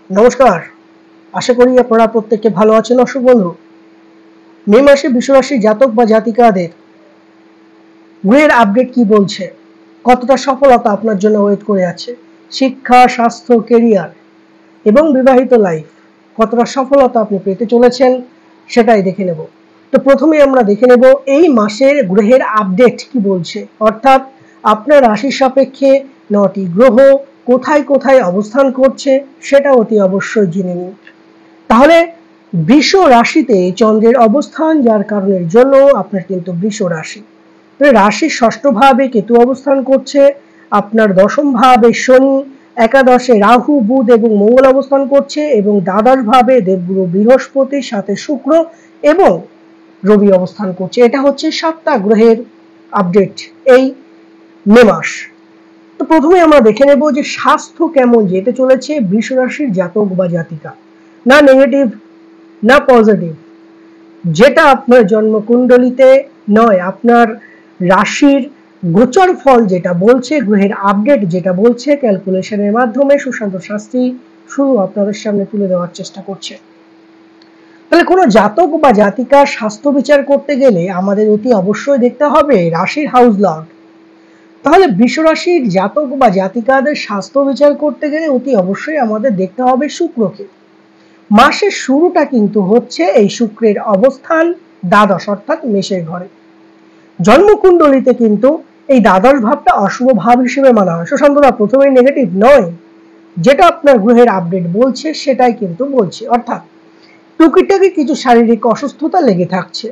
নমস্কার, আশা করি আপনারা প্রত্যেকে ভালো আছেন। দর্শক বন্ধু, মে মাসে বৃষরাশি জাতক বা জাতিকাদের গ্রহের আপডেট কি বলছে, কতটা সফলতা আপনার জন্য ওয়েট করে আছে, শিক্ষা, স্বাস্থ্য, কেরিয়ার এবং বিবাহিত লাইফ কতটা সফলতা আপনি পেতে চলেছেন সেটাই দেখে নেব। তো প্রথমে আমরা দেখে নেব এই মাসের গ্রহের আপডেট কি বলছে, অর্থাৎ আপনার রাশির সাপেক্ষে 9টি গ্রহ কোথায় কোথায় অবস্থান করছে সেটা অতি অবশ্যই জেনে নিন। তাহলে বৃষ রাশিতে চন্দ্রের অবস্থান, যার কারণের জন্য আপনার কিন্তু বৃষ রাশি। রাশির ষষ্ঠ ভাবে কেতু অবস্থান করছে, আপনার দশম ভাবে শনি, একাদশে রাহু, বুধ এবং মঙ্গল অবস্থান করছে এবং দ্বাদশ ভাবে দেবগুরু বৃহস্পতির সাথে শুক্র এবং রবি অবস্থান করছে। এটা হচ্ছে 7টা গ্রহের আপডেট এই মে মাস। তো প্রথমে আমরা দেখে নেব যে স্বাস্থ্য কেমন যেতে চলেছে বৃষ রাশির জাতক বা জাতিকা। না নেগেটিভ না পজিটিভ, যেটা আপনার জন্মকুণ্ডলিতে নয়, আপনার রাশির গোচর ফল যেটা বলছে, গ্রহের আপডেট যেটা বলছে, ক্যালকুলেশনের মাধ্যমে সুশান্ত শাস্ত্রী শুরু আপনাদের সামনে তুলে দেওয়ার চেষ্টা করছে। তাহলে কোনো জাতক বা জাতিকার স্বাস্থ্য বিচার করতে গেলে আমাদের অতি অবশ্যই দেখতে হবে রাশির হাউস লর্ড। তাহলে বৃষ রাশির জাতক বা জাতিকাদের স্বাস্থ্য বিচার করতে গেলে অতি অবশ্যই আমাদের দেখতে হবে শুক্রকে। মাসের শুরুটা কিন্তু হচ্ছে এই শুক্রের অবস্থান দ্বাদশ, অর্থাৎ মেষের ঘরে। জন্মকুণ্ডলিতে কিন্তু এই দ্বাদশ ভাবটা অশুভ ভাব হিসেবে মানা হয়। সুশান্তদা, প্রথমেই নেগেটিভ নয়, যেটা আপনার গ্রহের আপডেট বলছে সেটাই কিন্তু বলছে, অর্থাৎ টুকিটাকি কিছু শারীরিক অসুস্থতা লেগে থাকছে।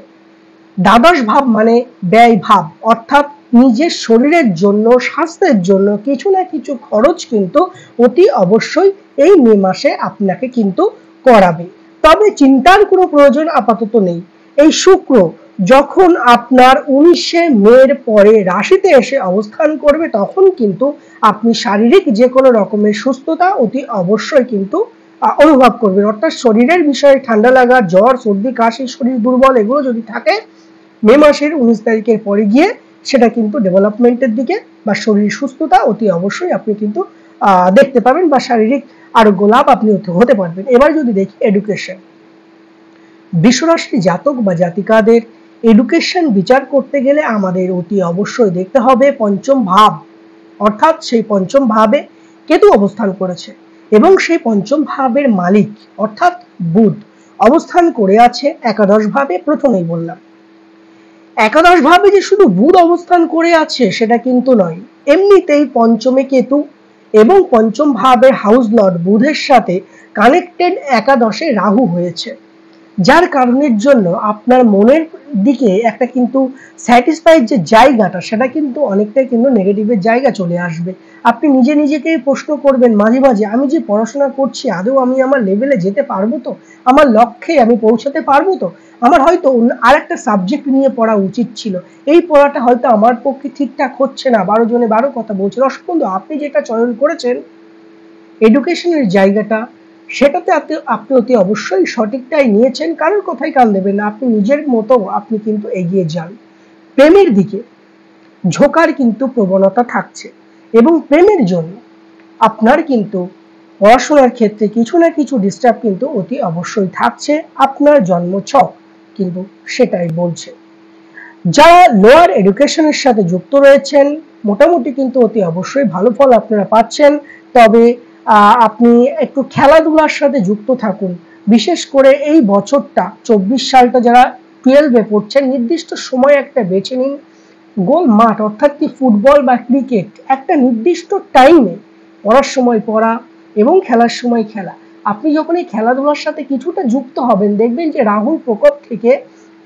দ্বাদশ ভাব মানে ব্যয় ভাব, অর্থাৎ নিজের শরীরের জন্য, স্বাস্থ্যের জন্য কিছু না কিছু খরচ কিন্তু অতি অবশ্যই এই মে মাসে আপনাকে কিন্তু করাবে। তবে চিন্তার কোনো প্রয়োজন আপাতত নেই। এই শুক্র যখন আপনার 19শে মের পরে রাশিতে এসে অবস্থান করবে, তখন কিন্তু আপনি শারীরিক যে কোনো রকমের সুস্থতা অতি অবশ্যই কিন্তু অনুভব করবেন। অর্থাৎ শরীরের বিষয়ে ঠান্ডা লাগা, জ্বর, সর্দি, কাশি, শরীর দুর্বল এগুলো যদি থাকে, মে মাসের 19 তারিখের পরে গিয়ে সেটা কিন্তু ডেভেলপমেন্টের দিকে বা শরীর সুস্থতা অতি অবশ্যই আপনি কিন্তু দেখতে পাবেন বা শারীরিক আরোগ্য লাভ আপনি হতে পারবেন। এবার যদি দেখি এডুকেশন, বৃষ রাশির জাতক বা জাতিকাদের এডুকেশন বিচার করতে গেলে আমাদের অতি অবশ্যই দেখতে হবে পঞ্চম ভাব, অর্থাৎ সেই পঞ্চম ভাবে কেতু অবস্থান করেছে এবং সেই পঞ্চম ভাবের মালিক অর্থাৎ বুধ অবস্থান করে আছে একাদশ ভাবে। প্রথমেই বললাম একাদশ ভাবে যে শুধু বুধ অবস্থান করে আছে সেটা কিন্তু নয়, এমনিতেই পঞ্চমে কেতু এবং পঞ্চম ভাবের হাউস লর্ড বুধের সাথে কানেক্টেড একাদশে রাহু হয়েছে, যার কারণের জন্য আপনার মনের দিকে একটা কিন্তু স্যাটিসফাইড যে জায়গাটা সেটা কিন্তু অনেকটাই কিন্তু নেগেটিভের জায়গা চলে আসবে। আপনি নিজে নিজেকেই প্রশ্ন করবেন মাঝে মাঝে, আমি যে পড়াশোনা করছি আদৌ আমি আমার লেভেলে যেতে পারবো তো, আমার লক্ষ্যে আমি পৌঁছাতে পারবো তো, আমার হয়তো আর একটা সাবজেক্ট নিয়ে পড়া উচিত ছিল, এই পড়াটা হয়তো আমার পক্ষে ঠিকঠাক হচ্ছে না, 12 জনে 12 কথা বলছে। দর্শক বন্ধু, আপনি যেটা চয়ন করেছেন এডুকেশনের জায়গাটা, সেটাতে আপনি অতি অবশ্যই সঠিকটাই নিয়েছেন, কারোর কথাই কান দেবেন না, আপনি নিজের মতো আপনি কিন্তু এগিয়ে যান। প্রেমের দিকে ঝোঁকার কিন্তু প্রবণতা থাকছে এবং প্রেমের জন্য আপনার কিন্তু পড়াশোনার ক্ষেত্রে কিছু না কিছু ডিস্টার্ব কিন্তু অতি অবশ্যই থাকছে, আপনার জন্মছক কিন্তু সেটাই বলছে। যারা লোয়ার এডুকেশনের সাথে যুক্ত রয়েছেন মোটামুটি কিন্তু অতি অবশ্যই ভালো ফল আপনারা পাচ্ছেন। তবে আপনি একটু খেলাধুলার সাথে যুক্ত থাকুন, বিশেষ করে এই বছরটা 24 সালটা যারা 12-এ পড়ছেন নির্দিষ্ট সময় একটা বেছে নিন, গোল মাঠ অর্থাৎ কি ফুটবল বা ক্রিকেট, একটা নির্দিষ্ট টাইমে পড়ার সময় পড়া এবং খেলার সময় খেলা। আপনি যখন এই খেলাধুলার সাথে কিছুটা যুক্ত হবেন দেখবেন যে রাহুর প্রকোপ থেকে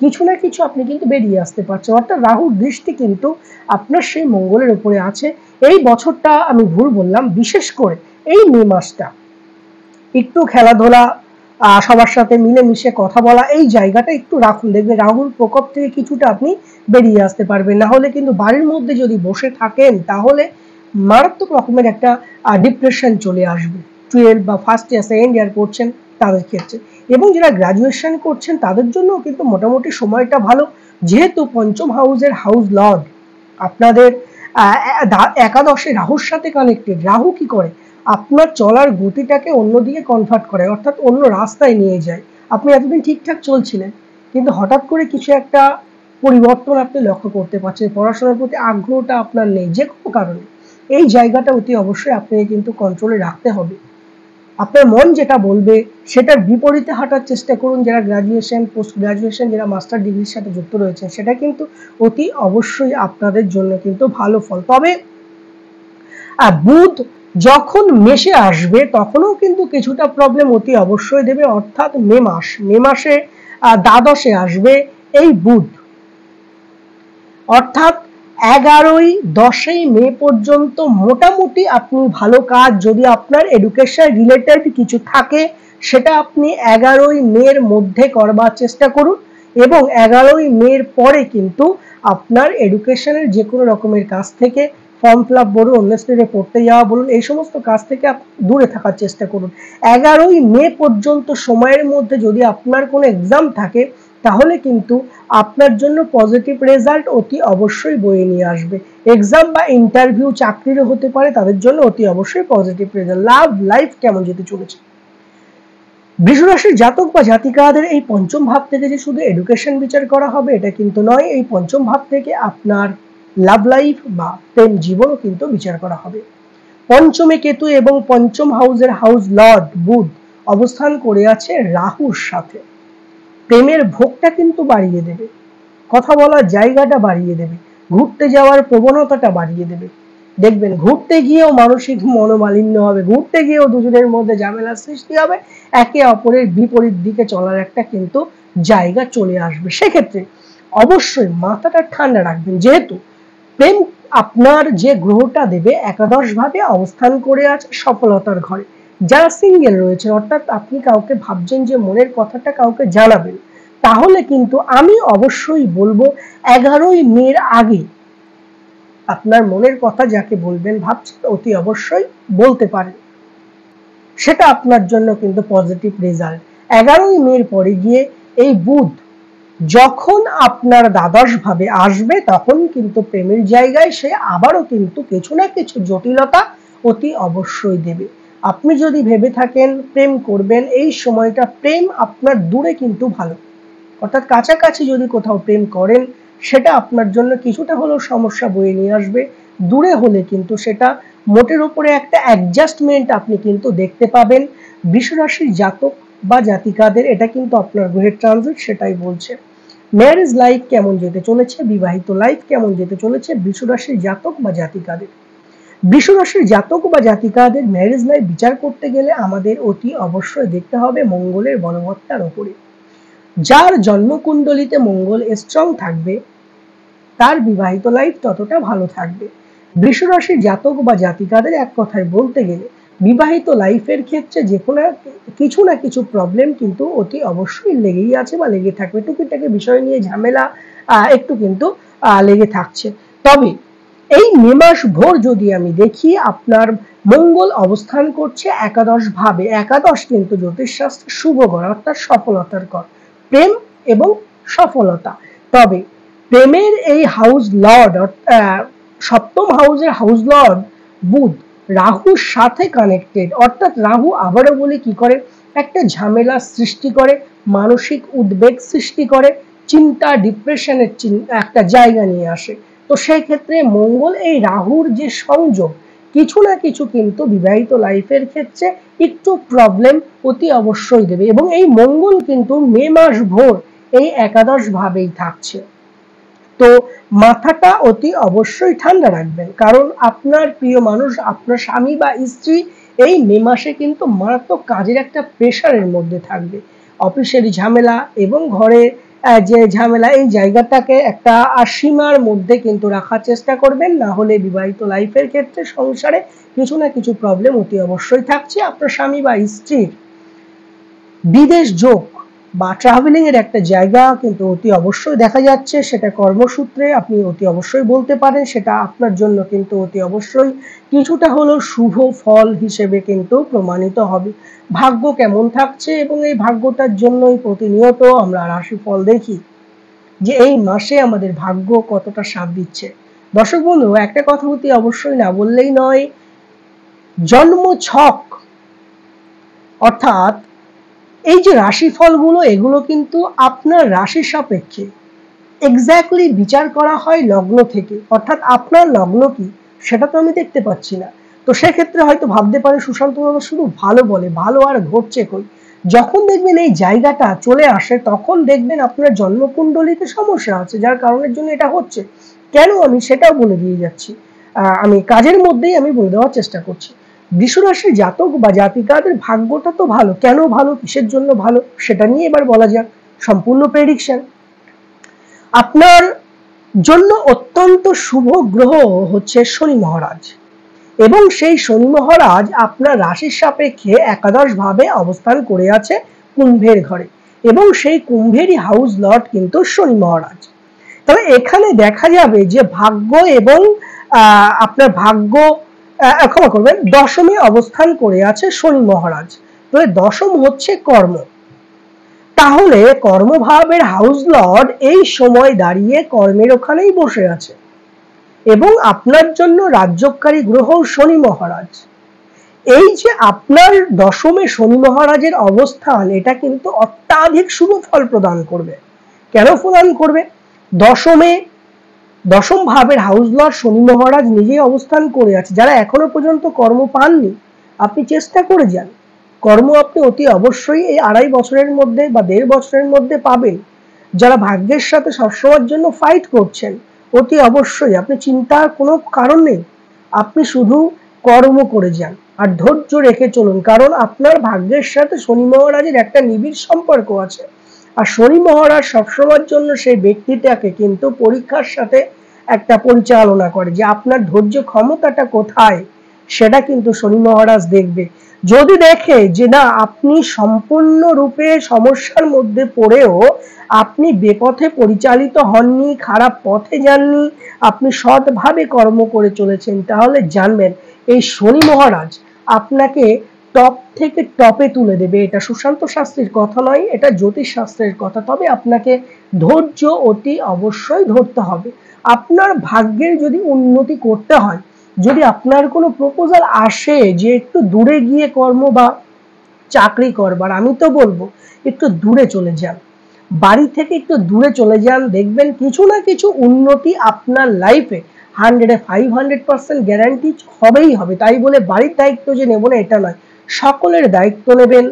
কিছু না কিছু আপনি কিন্তু বেরিয়ে আসতে পারছেন, অর্থাৎ রাহুর দৃষ্টি কিন্তু আপনার সেই মঙ্গলের উপরে আছে। এই বছরটা আমি ভুল বললাম, বিশেষ করে এই মে মাসটা একটু খেলাধুলা, সবার সাথে মিলেমিশে কথা বলা, এই জায়গাটা একটু রাখুন, দেখবেন রাহুর প্রকোপ থেকে কিছুটা আপনি বেরিয়ে আসতে পারবেন। না হলে কিন্তু বাড়ির মধ্যে যদি বসে থাকেন তাহলে মারাত্মক রকমের একটা ডিপ্রেশন চলে আসবে। 12 বা ফার্স্ট ইয়ার সেকেন্ড ইয়ার পড়ছেন তাদের ক্ষেত্রে, এবং যারা গ্রাজুয়েশন করছেন তাদের জন্য কিন্তু মোটামুটি সময়টা ভালো, যেহেতু পঞ্চম হাউসের হাউস লর্ড আপনাদের একাদশে রাহুর সাথে কানেক্টেড। রাহু কি করে, আপনার চলার গতিটাকে অন্যদিকে কনভার্ট করে, অর্থাৎ অন্য রাস্তায় নিয়ে যায়। আপনি এতদিন ঠিকঠাক চলছিলেন, কিন্তু হঠাৎ করে কিছু একটা পরিবর্তন আপনি লক্ষ্য করতে পারছেন, পড়াশোনার প্রতি আগ্রহটা আপনার নেই যে কোনো কারণে। এই জায়গাটা অতি অবশ্যই আপনাকে কিন্তু কন্ট্রোলে রাখতে হবে। আপনার মন যেটা বলবে সেটার বিপরীতে হাঁটার চেষ্টা করুন। যারা গ্রাজুয়েশন, পোস্ট গ্রাজুয়েশন, যারা মাস্টার ডিগ্রির সাথে যুক্ত রয়েছে, সেটা কিন্তু অতি অবশ্যই আপনাদের জন্য কিন্তু ভালো ফল। তবে বুধ যখন মেষে আসবে তখনও কিন্তু কিছুটা প্রবলেম অতি অবশ্যই দেবে, অর্থাৎ মে মাসে দ্বাদশে আসবে এই বুধ, অর্থাৎ 11-10 মে পর্যন্ত মোটামুটি আপনি ভালো কাজ, যদি আপনার এডুকেশন রিলেটেড কিছু থাকে সেটা আপনি 11 মের মধ্যে করবার চেষ্টা করুন, এবং 11 মের পরে কিন্তু আপনার এডুকেশনের যে কোনো রকমের কাজ থেকে, ফর্ম ফিল আপ বলুন, অন্য স্টেটে পড়তে যাওয়া বলুন, এই সমস্ত কাজ থেকে দূরে থাকার চেষ্টা করুন। 11 মে পর্যন্ত সময়ের মধ্যে যদি আপনার কোনো এক্সাম থাকে তাহলে কিন্তু আপনার জন্য পজিটিভ রেজাল্ট অতি অবশ্যই বয়ে নিয়ে আসবে। এক্সাম বা ইন্টারভিউ চাকরিরও হতে পারে, তাদের জন্য অতি অবশ্যই পজিটিভ রেজাল্ট। লাভ লাইফ কেমন যেতে চলেছে? বৃষ রাশির জাতক বা জাতিকাদের এই পঞ্চম ভাব থেকে যে শুধু এডুকেশন বিচার করা হবে এটা কিন্তু নয়, এই পঞ্চম ভাব থেকে আপনার লাভ লাইফ বা প্রেম জীবনও কিন্তু বিচার করা হবে। পঞ্চমে কেতু এবং পঞ্চম হাউসের হাউস লর্ড বুধ অবস্থান করে আছে রাহুর সাথে। প্রেমের ভোগটা কিন্তু বাড়িয়ে দেবে, কথা বলার জায়গাটা বাড়িয়ে দেবে, ঘুরতে যাওয়ার প্রবণতাটা বাড়িয়ে দেবে। দেখবেন ঘুরতে গিয়েও মানসিক মনোমালিন্য হবে, ঘুরতে গিয়েও দুজনের মধ্যে ঝামেলার সৃষ্টি হবে, একে অপরের বিপরীত দিকে চলার একটা কিন্তু জায়গা চলে আসবে। সেক্ষেত্রে অবশ্যই মাথাটা ঠান্ডা রাখবেন, যেহেতু প্রেম আপনার যে গ্রহটা দেবে একাদশ ভাবে অবস্থান করে আছে সফলতার ঘরে। যারা সিঙ্গেল রয়েছে, অর্থাৎ আপনি কাউকে ভাবছেন যে মনের কথাটা কাউকে জানাবেন, তাহলে কিন্তু আমি অবশ্যই বলবো 11 মের আগে আপনার মনের কথা যাকে বলবেন ভাবছেন অতি অবশ্যই বলতে পারেন, সেটা আপনার জন্য কিন্তু পজিটিভ রেজাল্ট। 11 মের পরে গিয়ে এই বুধ যখন আপনার দ্বাদশ ভাবে আসবে তখন কিন্তু প্রেমের জায়গায় সে আবারও কিন্তু কিছু না কিছু জটিলতা অতি অবশ্যই দেবে। আপনি যদি ভেবে থাকেন প্রেম করবেন, এই সময়টা প্রেম আপনার দূরে কিন্তু ভালো, অর্থাৎ কাছাকাছি যদি কোথাও প্রেম করেন সেটা আপনার জন্য কিছুটা হলেও সমস্যা বয়ে নিয়ে আসবে। দূরে হলে কিন্তু সেটা মোটের উপরে একটা অ্যাডজাস্টমেন্ট আপনি কিন্তু দেখতে পাবেন। বৃষ রাশির জাতক বা জাতিকাদের এটা কিন্তু আপনার গ্রহের ট্রানজিট সেটাই বলছে। ম্যারেজ লাইফ কেমন যেতে চলেছে, বিবাহিত লাইফ কেমন যেতে চলেছে বৃষ রাশির জাতক বা জাতিকাদের? বৃষ রাশির জাতক বা জাতিকাদের ম্যারেজ লাইফ বিচার করতে গেলে আমাদের অতি অবশ্যই দেখতে হবে মঙ্গলের বলবত্তার উপরে। যার জন্মকুণ্ডলিতে মঙ্গল স্ট্রং থাকবে তার বিবাহিত লাইফ ততটা ভালো থাকবে। বৃষ রাশির জাতক বা জাতিকাদের এক কথায় বলতে গেলে বিবাহিত লাইফের ক্ষেত্রে যে কোনো কিছু না কিছু প্রবলেম কিন্তু অতি অবশ্যই লেগেই আছে বা লেগে থাকবে, টুকিটাকি বিষয় নিয়ে ঝামেলা একটু কিন্তু লেগে থাকছে। তবে এই মে মাস ভোর যদি আমি দেখি আপনার মঙ্গল অবস্থান করছে একাদশ ভাবে। একাদশ কিন্তু জ্যোতিষশাস্ত্রে শুভ ঘর, অর্থাৎ সফলতার ঘর, প্রেম এবং সফলতা। তবে প্রেমের এই হাউস লর্ড, সপ্তম হাউসের হাউস লর্ড বুধ রাহুর সাথে কানেক্টেড, অর্থাৎ রাহু আবারও বলি কি করে, একটা ঝামেলা সৃষ্টি করে, মানসিক উদ্বেগ সৃষ্টি করে, চিন্তা ডিপ্রেশনের একটা জায়গা নিয়ে আসে। তো সেই ক্ষেত্রে মঙ্গল এই রাহুর যে সংযোগ কিছু না কিছু কিন্তু বিবাহিত লাইফের ক্ষেত্রে একটু প্রবলেম অতি অবশ্যই দেবে, এবং এই মঙ্গল কিন্তু মে মাস ভোর এই একাদশ ভাবেই থাকছে। তো মাথাটা অতি অবশ্যই ঠান্ডা রাখবেন, কারণ আপনার প্রিয় মানুষ, আপনার স্বামী বা স্ত্রী এই মে মাসে কিন্তু মারাত্মক কাজের একটা প্রেশারের মধ্যে থাকবে। অফিসের ঝামেলা এবং ঘরে যে ঝামেলা, এই জায়গাটাকে একটা সীমার মধ্যে কিন্তু রাখার চেষ্টা করবেন, না হলে বিবাহিত লাইফের ক্ষেত্রে সংসারে কিছু না কিছু প্রবলেম অতি অবশ্যই থাকছে। আপনার স্বামী বা স্ত্রীর বিদেশ যোগ বা ট্রাভেলিং এর একটা জায়গা কিন্তু অতি অবশ্যই দেখা যাচ্ছে, সেটা কর্মসূত্রে আপনি অতি অবশ্যই বলতে পারেন, সেটা আপনার জন্য কিন্তু অতি অবশ্যই কিছুটা হলেও শুভ ফল হিসেবে কিন্তু প্রমাণিত হবে। ভাগ্য কেমন থাকছে এবং এই ভাগ্যটার জন্যই প্রতিনিয়ত আমরা রাশিফল দেখি যে এই মাসে আমাদের ভাগ্য কতটা সাথ দিচ্ছে। দর্শক বন্ধু, একটা কথা অতি অবশ্যই না বললেই নয়, জন্ম ছক অর্থাৎ এই যে রাশিফলগুলো, এগুলো কিন্তু আপনার রাশি সাপেক্ষে এক্স্যাক্টলি বিচার করা হয় লগ্ন থেকে, অর্থাৎ আপনার লগ্ন কি সেটা তো আমি দেখতে পাচ্ছি না। তো সেক্ষেত্রে হয়তো ভাবতে পারে সুশান্ত বাবা শুধু ভালো বলে, ভালো আর ঘটছে কই। যখন দেখবেন এই জায়গাটা চলে আসে তখন দেখবেন আপনার জন্মকুণ্ডলিতে সমস্যা আছে, যার কারণের জন্য এটা হচ্ছে। কেন আমি সেটাও বলে দিয়ে যাচ্ছি, আমি কাজের মধ্যেই আমি বলে দেওয়ার চেষ্টা করছি। বৃষরাশির জাতক বা জাতিকাদের ভাগ্যটা তো ভালো, কেন ভালো, কিসের জন্য ভালো, সেটা নিয়ে এবার বলা যাক। সম্পূর্ণ প্রেডিকশন। আপনার জন্য অত্যন্ত শুভ গ্রহ হচ্ছে শনি মহারাজ, এবং সেই শনি মহারাজ আপনার রাশির সাপেক্ষে একাদশ ভাবে অবস্থান করে আছে কুম্ভের ঘরে, এবং সেই কুম্ভেরই হাউস লর্ড কিন্তু শনি মহারাজ। তবে এখানে দেখা যাবে যে ভাগ্য এবং আপনার ভাগ্য, ক্ষমা করবেন, দশমে অবস্থান করে আছে শনি মহারাজ। তবে দশম হচ্ছে কর্ম, তাহলে কর্মভাবের হাউস লর্ড এই সময় দাঁড়িয়ে কর্মের ওখানেই বসে আছে, এবং আপনার জন্য রাজ্যকারী গ্রহ শনি মহারাজ। এই যে আপনার দশমে শনি মহারাজের অবস্থান, এটা কিন্তু অত্যাধিক শুভ ফল প্রদান করবে। কেন প্রদান করবে? দশম ভাবের হাউস লর্ড শনি মহারাজ নিজেই অবস্থান করে আছে। যারা এখনো পর্যন্ত কর্ম পাননি, আপনি চেষ্টা করে যান, কর্ম আপনি অতি অবশ্যই এই 2.5 বছরের মধ্যে বা 1.5 বছরের মধ্যে পাবেন। যারা ভাগ্যের সাথে সবসময়ের জন্য ফাইট করছেন, অতি অবশ্যই আপনি চিন্তার কোনো কারণ নেই, আপনি শুধু কর্ম করে যান আর ধৈর্য রেখে চলুন, কারণ আপনার ভাগ্যের সাথে শনি মহারাজের একটা নিবিড় সম্পর্ক আছে। আর শনি মহারাজ সবসময়ের জন্য সেই ব্যক্তিটাকে কিন্তু পরীক্ষার সাথে একটা পরিচালনা করে, যে আপনার ধৈর্য ক্ষমতাটা কোথায়, সেটা কিন্তু শনি মহারাজ দেখবে। যদি দেখে যে না, আপনি সম্পূর্ণরূপে সমস্যার মধ্যে পড়েও আপনি বেপথে পরিচালিত হননি, খারাপ পথে যাননি, আপনি সৎভাবে কর্ম করে চলেছেন, তাহলে জানবেন এই শনি মহারাজ আপনাকে টপ থেকে টপে তুলে দেবে। এটা সুশান্ত শাস্ত্রীর কথা নয়, এটা জ্যোতিষ শাস্ত্রের কথা। তবে আপনাকে ধৈর্য অতি অবশ্যই ধরতে হবে। আপনার ভাগ্যের যদি উন্নতি করতে হয়, যদি আপনার কোনো প্রপোজাল আসে যে একটু দূরে গিয়ে কর্ম বা চাকরি করবার, আমি তো বলবো একটু দূরে চলে যান, বাড়ি থেকে একটু দূরে চলে যান, দেখবেন কিছু না কিছু উন্নতি আপনার লাইফে 100% গ্যারান্টি হবেই হবে। তাই বলে বাড়ির দায়িত্ব যে নেব না এটা নয়, সকলের দায়িত্ব নেবেন,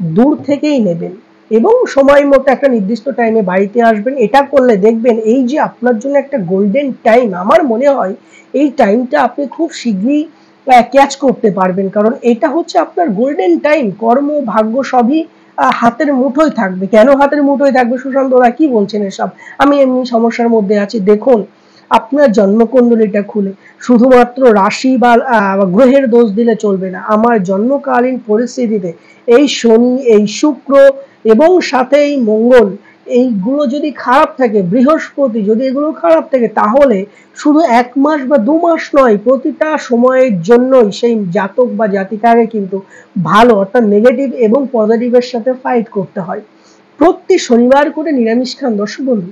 দূর থেকেই নেবেন, এবং সময় মতো একটা নির্দিষ্ট টাইমে বাড়িতে আসবেন। এটা করলে দেখবেন এই যে আপনার জন্য একটা গোল্ডেন টাইম, আমার মনে হয় এই টাইমটা আপনি খুব শীঘ্রই ক্যাচ করতে পারবেন, কারণ এটা হচ্ছে আপনার গোল্ডেন টাইম। কর্ম ভাগ্য সবই হাতের মুঠোয় থাকবে। কেন হাতের মুঠোয় থাকবে সুশান্ত দা, কি বলছেন এসব? আমি এমনি সমস্যার মধ্যে আছি। দেখুন, আপনার জন্মকুণ্ডলীটা খুলে শুধুমাত্র রাশি বা গ্রহের দোষ দিলে চলবে না। আমার জন্মকালীন পরিস্থিতিতে এই শনি, এই শুক্র এবং সাথে এই মঙ্গল, এইগুলো যদি খারাপ থাকে, বৃহস্পতি যদি এগুলো খারাপ থাকে, তাহলে শুধু 1 মাস বা 2 মাস নয়, প্রতিটা সময়ের জন্যই সেই জাতক বা জাতিকাকে কিন্তু ভালো, অর্থাৎ নেগেটিভ এবং পজিটিভের সাথে ফাইট করতে হয়। প্রতি শনিবার করে নিরামিষ খান দর্শক বন্ধু।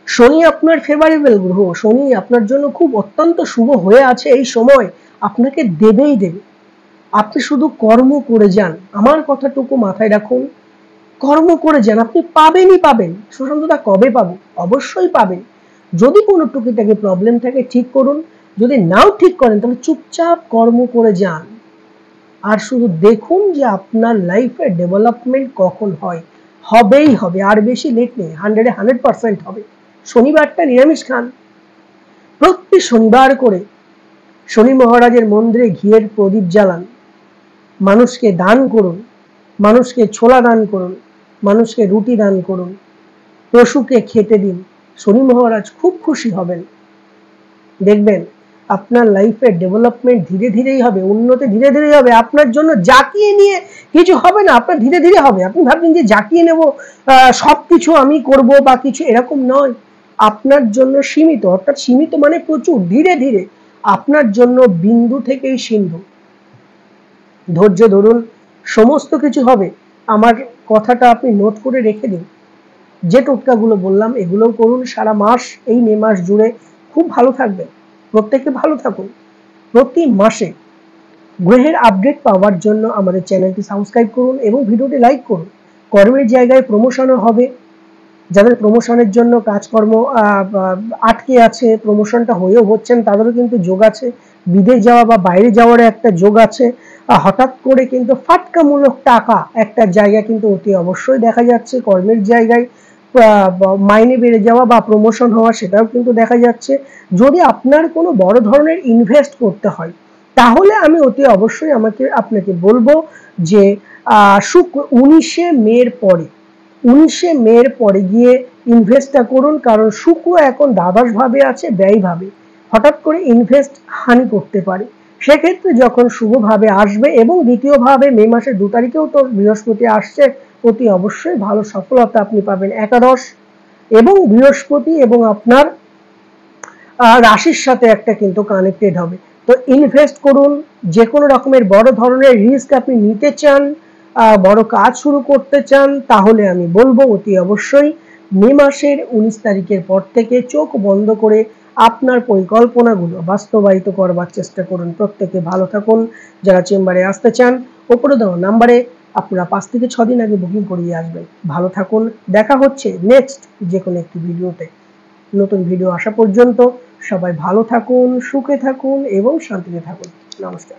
শনি আপনার ফেভারেবল গ্রহ, শনি আপনার জন্য খুব অত্যন্ত শুভ হয়ে আছে এই সময়, আপনাকে দেবেই দেবে। আপনি শুধু কর্ম করে যান, আমার কথাটুকু মাথায় রাখুন, কর্ম করে যান, আপনি পাবেনই পাবেন। সুশান্তদা, কবে পাবো? অবশ্যই পাবেন। যদি কোনো টুকিটাকি প্রবলেম থাকে ঠিক করুন, যদি নাও ঠিক করেন তাহলে চুপচাপ কর্ম করে যান, আর শুধু দেখুন যে আপনার লাইফে ডেভেলপমেন্ট কখন হয়, হবেই হবে, আর বেশি লেট নেই, 100% হবে। শনিবারটা নিরামিষ খান, প্রতি শনিবার করে শনি মহারাজের মন্দিরে ঘিয়ের প্রদীপ জ্বালান, মানুষকে দান করুন, মানুষকে ছোলা দান করুন, মানুষকে রুটি দান করুন, পশুকে খেতে দিন, শনি মহারাজ খুব খুশি হবেন। দেখবেন আপনার লাইফের ডেভেলপমেন্ট ধীরে ধীরেই হবে, উন্নতি ধীরে ধীরেই হবে। আপনার জন্য জাকিয়ে নিয়ে কিছু হবে না, আপনার ধীরে ধীরে হবে। আপনি ভাবছেন যে জাকিয়ে নেব, সবকিছু আমি করব বা কিছু, এরকম নয়। আপনার জন্য সীমিত, অর্থাৎ সীমিত মানে প্রচুর, ধীরে ধীরে আপনার জন্য বিন্দু থেকেই সিন্ধু। ধৈর্য ধরুন, সমস্ত কিছু হবে। আমার কথাটা আপনি নোট করে রেখে দিন। যে টোটকাগুলো বললাম এগুলো করুন সারা মাস, এই মে মাস জুড়ে খুব ভালো থাকবেন। প্রত্যেকে ভালো থাকুন। প্রতি মাসে গ্রহের আপডেট পাওয়ার জন্য আমাদের চ্যানেলটি সাবস্ক্রাইব করুন এবং ভিডিওটি লাইক করুন। কর্মের জায়গায় প্রমোশনও হবে, যাদের প্রমোশনের জন্য কাজকর্ম আটকে আছে, প্রমোশনটা হয়েও হচ্ছেন, তাদেরও কিন্তু যোগ আছে। বিদেশ যাওয়া বা বাইরে যাওয়ার একটা যোগ আছে। হঠাৎ করে কিন্তু ফাটকামূলক টাকা একটা জায়গা কিন্তু অতি অবশ্যই দেখা যাচ্ছে। কর্মের জায়গায় মাইনে বেড়ে যাওয়া বা প্রমোশন হওয়া সেটাও কিন্তু দেখা যাচ্ছে। যদি আপনার কোনো বড় ধরনের ইনভেস্ট করতে হয়, তাহলে আমি অতি অবশ্যই আপনাকে বলবো যে 19শে মের পরে 19শে মের পরে গিয়ে ইনভেস্টটা করুন, কারণ শুক্র এখন দ্বাদশ ভাবে আছে, ব্যয় ভাবে। হঠাৎ করে ইনভেস্ট হানি করতে পারে। সেক্ষেত্রে যখন শুভভাবে আসবে এবং দ্বিতীয়ভাবে মে মাসের 2 তারিখেও তো বৃহস্পতি আসছে, অতি অবশ্যই ভালো সফলতা আপনি পাবেন। একাদশ এবং বৃহস্পতি এবং আপনার রাশির সাথে একটা কিন্তু কানেক্টেড হবে। তো ইনভেস্ট করুন। যে কোনো রকমের বড় ধরনের রিস্ক আপনি নিতে চান, বড় কাজ শুরু করতে চান, তাহলে আমি বলবো অতি অবশ্যই মে মাসের 19 তারিখের পর থেকে চোখ বন্ধ করে আপনার পরিকল্পনাগুলো বাস্তবায়িত করবার চেষ্টা করুন। প্রত্যেকে ভালো থাকুন। যারা চেম্বারে আসতে চান, ওপরে দেওয়া নাম্বারে আপনারা 5 থেকে 6 দিন আগে বুকিং করিয়ে আসবেন। ভালো থাকুন। দেখা হচ্ছে নেক্সট যে কোনো একটি ভিডিওতে। নতুন ভিডিও আসা পর্যন্ত সবাই ভালো থাকুন, সুখে থাকুন এবং শান্তিতে থাকুন। নমস্কার।